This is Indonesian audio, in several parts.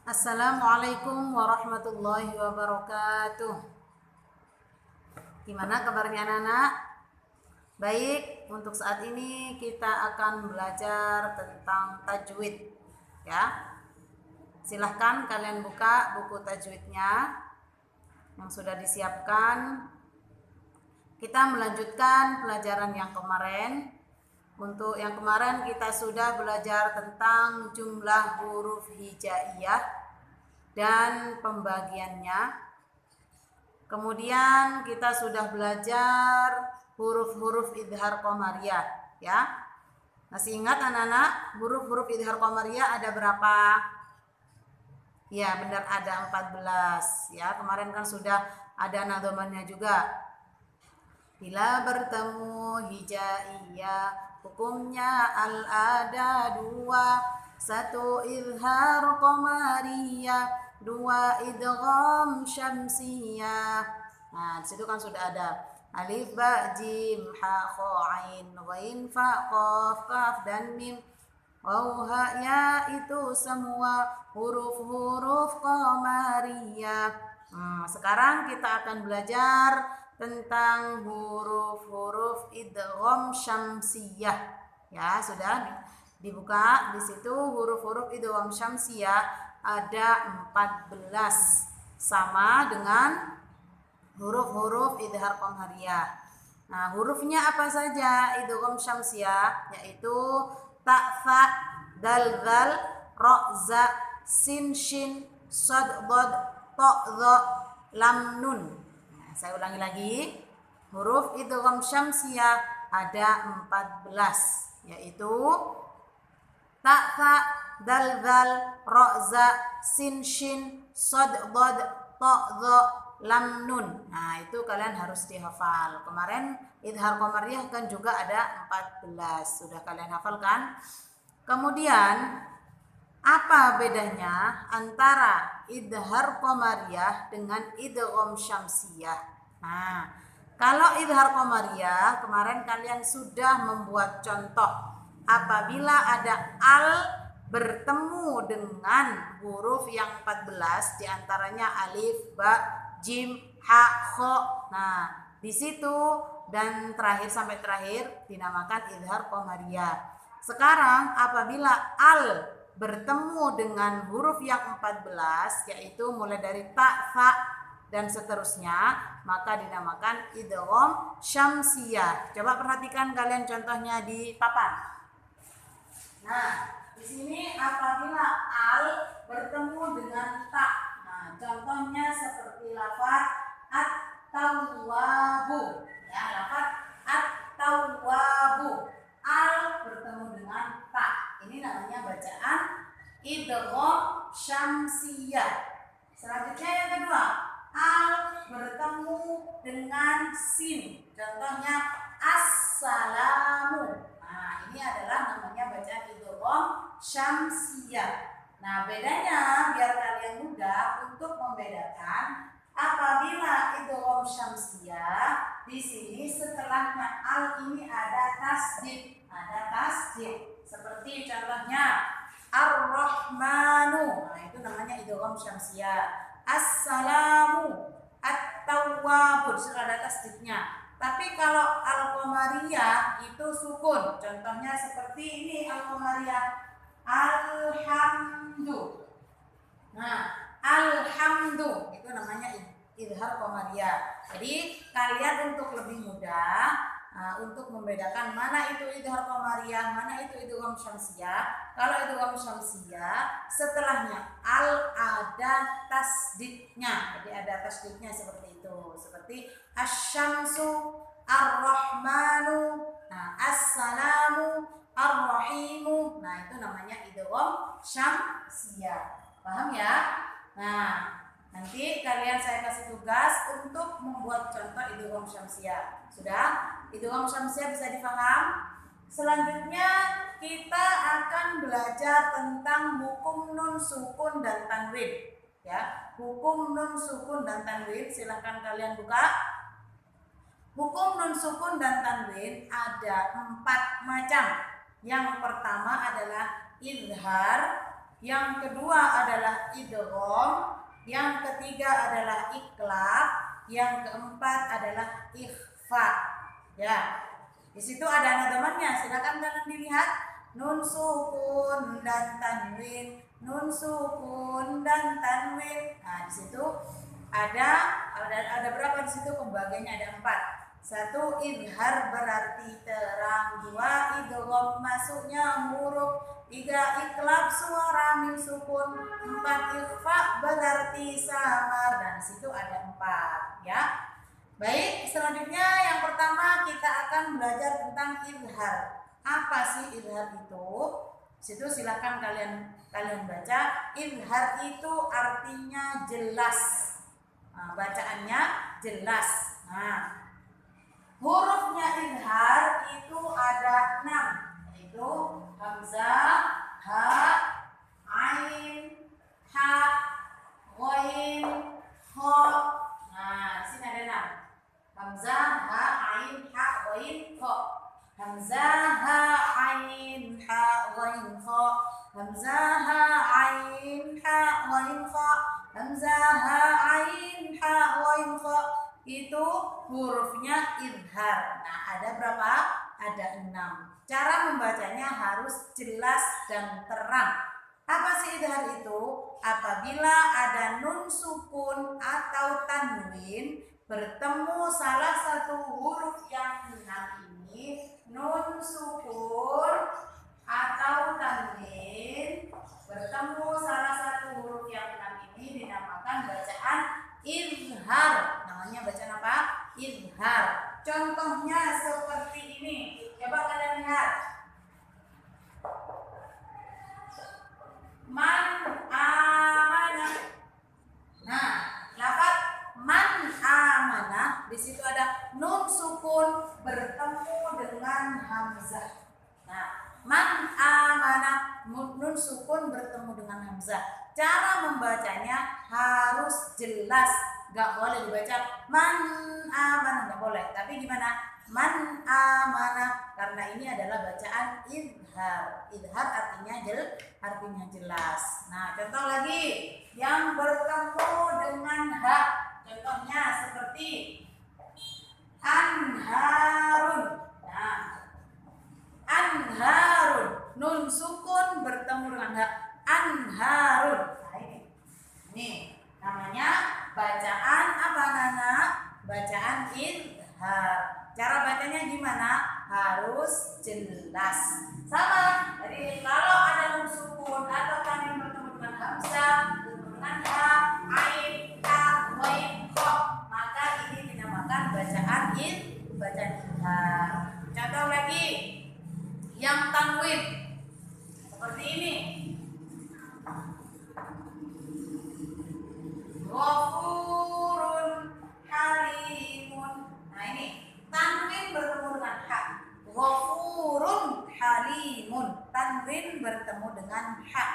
Assalamualaikum warahmatullahi wabarakatuh. Gimana kabarnya anak-anak? Baik, untuk saat ini kita akan belajar tentang tajwid ya. Silahkan kalian buka buku tajwidnya yang sudah disiapkan. Kita melanjutkan pelajaran yang kemarin. Untuk yang kemarin kita sudah belajar tentang jumlah huruf hijaiyah dan pembagiannya. Kemudian kita sudah belajar huruf-huruf idhar qamariyah ya. Masih ingat anak-anak huruf-huruf idhar qamariyah ada berapa? Ya, benar ada 14 ya. Kemarin kan sudah ada nadhamannya juga. Bila bertemu hijaiyah hukumnya al-ada dua, satu izhar qamariyah, dua idgham syamsiyah. Nah, disitu kan sudah ada alif ba jim ha kha ain ghain fa qaf kaf dan mim waw ha ya, itu semua huruf-huruf qamariyah. Sekarang kita akan belajar tentang huruf-huruf idgham syamsiyah. Ya, sudah dibuka di situ huruf-huruf idgham syamsiyah ada 14 sama dengan huruf-huruf idhar qamariyah. Nah, hurufnya apa saja idgham syamsiyah? Yaitu ta, tha, dal, dzal, ra, za, sin, shin, shad, dhad, ta, dha, lam, nun. Saya ulangi lagi, huruf idgham syamsiyah ada 14, yaitu ta, tha, dal, dzal, ra, za, sin, shin, shad, dhad, ta, dha, lam, nun. Nah, itu kalian harus dihafal. Kemarin idhar qamariyah kan juga ada 14. Sudah kalian hafal kan? Kemudian apa bedanya antara idhar qamariyah dengan idgham syamsiyah? Nah, kalau idhar qamariyah kemarin kalian sudah membuat contoh. Apabila ada al bertemu dengan huruf yang 14 diantaranya alif, ba, jim, ha, kha. Nah, di situ dan terakhir sampai terakhir dinamakan idhar qamariyah. Sekarang apabila al bertemu dengan huruf yang 14 yaitu mulai dari ta, fa dan seterusnya, maka dinamakan idgham syamsiyah. Coba perhatikan kalian contohnya di papan. Nah, di sini apabila al bertemu dengan ta. Nah, contohnya seperti lafaz at-tawwabu. Ya, lafaz at-tawwabu. Al bertemu dengan ta. Ini namanya bacaan idgham syamsiyah. Selanjutnya yang kedua, al bertemu dengan sin. Contohnya assalamu. Nah, ini adalah namanya bacaan idgham syamsiyah. Nah, bedanya biar kalian mudah untuk membedakan, apabila idgham syamsiyah di sini setelahnya al ini ada tasdid, seperti contohnya ar-rahmanu. Nah, itu namanya idgham syamsiyah. Assalamu, at-tawwabun, sudah ada tasdidnya. Tapi kalau al-qamariyah itu sukun. Contohnya seperti ini al-qamariyah, alhamdu. Nah, alhamdu itu namanya idhar qamariyah. Jadi kalian untuk lebih mudah untuk membedakan mana itu idhar qamariyah, mana itu idgham syamsiyah. Kalau idgham syamsiyah setelahnya al ada tasdidnya. Jadi ada tasdidnya seperti itu. Seperti asy-syamsu, ar-rahmanu, nah, as-salamu, ar-rahimu. Nah, itu namanya idgham syamsiyah. Paham ya? Nah, nanti kalian saya kasih tugas untuk membuat contoh idgham syamsiyah. Sudah? Idgham syamsiyah bisa dipaham? Selanjutnya kita akan belajar tentang hukum nun sukun dan tanwin. Ya, hukum nun sukun dan tanwin. Silakan kalian buka. Hukum nun sukun dan tanwin ada 4 macam. Yang pertama adalah izhar, yang kedua adalah idgham, yang ketiga adalah iqlab, yang keempat adalah ikhfa. Ya. Di situ ada nadamannya, silakan kalian dilihat. Nun sukun dan tanwin, nun sukun dan tanwin. Nah, di situ ada berapa di situ pembagiannya? Ada 4. 1 izhar berarti terang, 2 idgham masuknya huruf, 3 iqlab suara mim sukun, 4 ikhfa berarti samar, dan di situ ada 4 ya. Baik, selanjutnya yang pertama kita akan belajar tentang izhar. Apa sih izhar itu? Situ silakan kalian baca. Izhar itu artinya jelas. Nah, bacaannya jelas. Nah, hurufnya izhar itu ada 6, yaitu hamzah, ha, ain, ha, ghain, kha. Nah, di sini ada 6. Hamzah, ha, ain, ha, ghain, kha. Hamzah, ha, ain, ha, ghain, kha. Hamzah, ha, ain, ha, ghain, kha. Hamzah, ha, ain, ha, ghain, kha. Itu hurufnya izhar. Nah, ada berapa? Ada 6. Cara membacanya harus jelas dan terang. Apa sih izhar itu? Apabila ada nun sukun atau tanwin bertemu salah satu huruf yang 6 ini, nun sukun atau tanwin bertemu salah satu huruf yang 6 ini dinamakan bacaan izhar. Namanya bacaan apa? Izhar. Contohnya seperti ini. Coba kalian lihat. Man amanah. Nah, lafaz man amanah di situ ada nun sukun bertemu dengan hamzah. Nah, man amanah nun sukun bertemu dengan hamzah. Cara membacanya harus jelas, gak boleh dibaca man amanah, gak boleh. Tapi gimana? Man amanah, karena ini adalah bacaan izhar. Izhar artinya jelas. Nah, contoh lagi yang bertemu dengan ha. Contohnya seperti anharun. Nah, anharun, nun sukun bertemu dengan ha. Anharun. Nah, ini namanya bacaan apa, Nana? Bacaan izhar. Cara bacanya gimana? Harus jelas. Sama. Jadi kalau ada nun sukun atau tanwin bertemu dengan hamzah, bertemu dengan ha, ain, ha, ghain, kha, maka ini dinamakan bacaan izhar. Contoh lagi yang tanwin seperti ini. Ghafurun halimun. Nah, ini tanwin bertemu dengan ha. Ghafurun halimun. Tanwin bertemu dengan ha.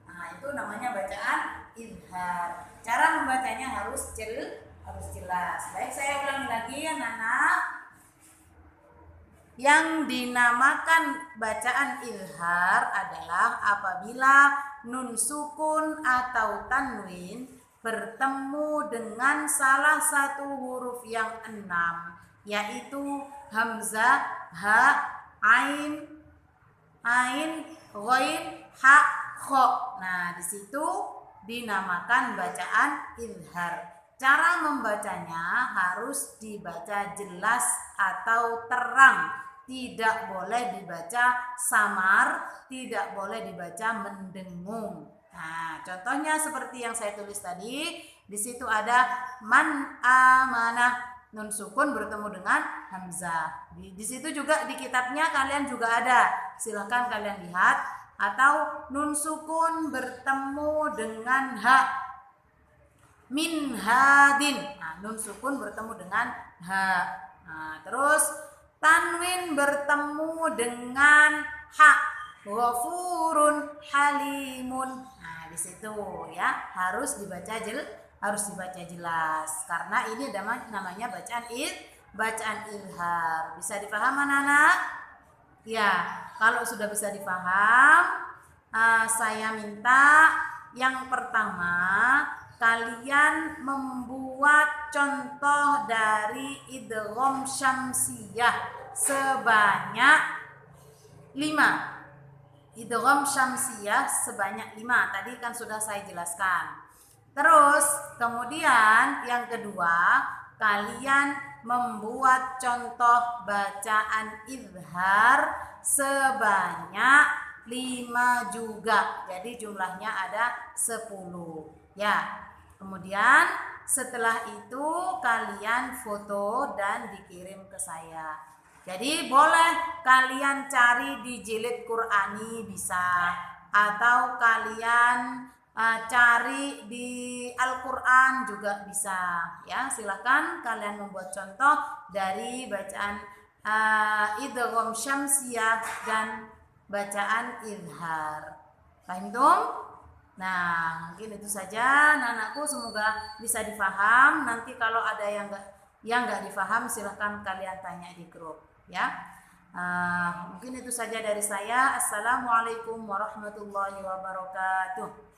Nah, itu namanya bacaan izhar. Cara membacanya harus jelas. Baik, saya ulangi lagi ya, Nana. Yang dinamakan bacaan izhar adalah apabila nun sukun atau tanwin bertemu dengan salah satu huruf yang 6, yaitu hamzah, ha, ain, ghain, ha, kha. Nah, di situ dinamakan bacaan izhar. Cara membacanya harus dibaca jelas atau terang. Tidak boleh dibaca samar, tidak boleh dibaca mendengung. Nah, contohnya seperti yang saya tulis tadi, di situ ada man amanah, nun sukun bertemu dengan hamzah. Di situ juga di kitabnya kalian juga ada. Silakan kalian lihat. Atau nun sukun bertemu dengan ha, min hadin. Nah, nun sukun bertemu dengan ha. Nah, terus tanwin bertemu dengan ha, ghafurun halimun. Nah, di situ ya harus dibaca jelas karena ini namanya bacaan izhar. Bisa dipahami, anak-anak? Ya, kalau sudah bisa dipaham, saya minta yang pertama kalian membuat contoh dari idgham syamsiyah sebanyak 5. Idgham syamsiyah sebanyak 5. Tadi kan sudah saya jelaskan. Terus kemudian yang kedua, kalian membuat contoh bacaan izhar sebanyak 5 juga. Jadi jumlahnya ada 10. Ya. Kemudian setelah itu kalian foto dan dikirim ke saya. Jadi boleh kalian cari di Jilid Qur'ani bisa, atau kalian cari di Al-Quran juga bisa. Ya, silahkan kalian membuat contoh dari bacaan idgham syamsiyah dan bacaan izhar. Paham tuh? Nah, mungkin itu saja anak-anakku, semoga bisa difaham. Nanti kalau ada yang nggak difaham silahkan kalian tanya di grup ya. Mungkin itu saja dari saya. Assalamualaikum warahmatullahi wabarakatuh.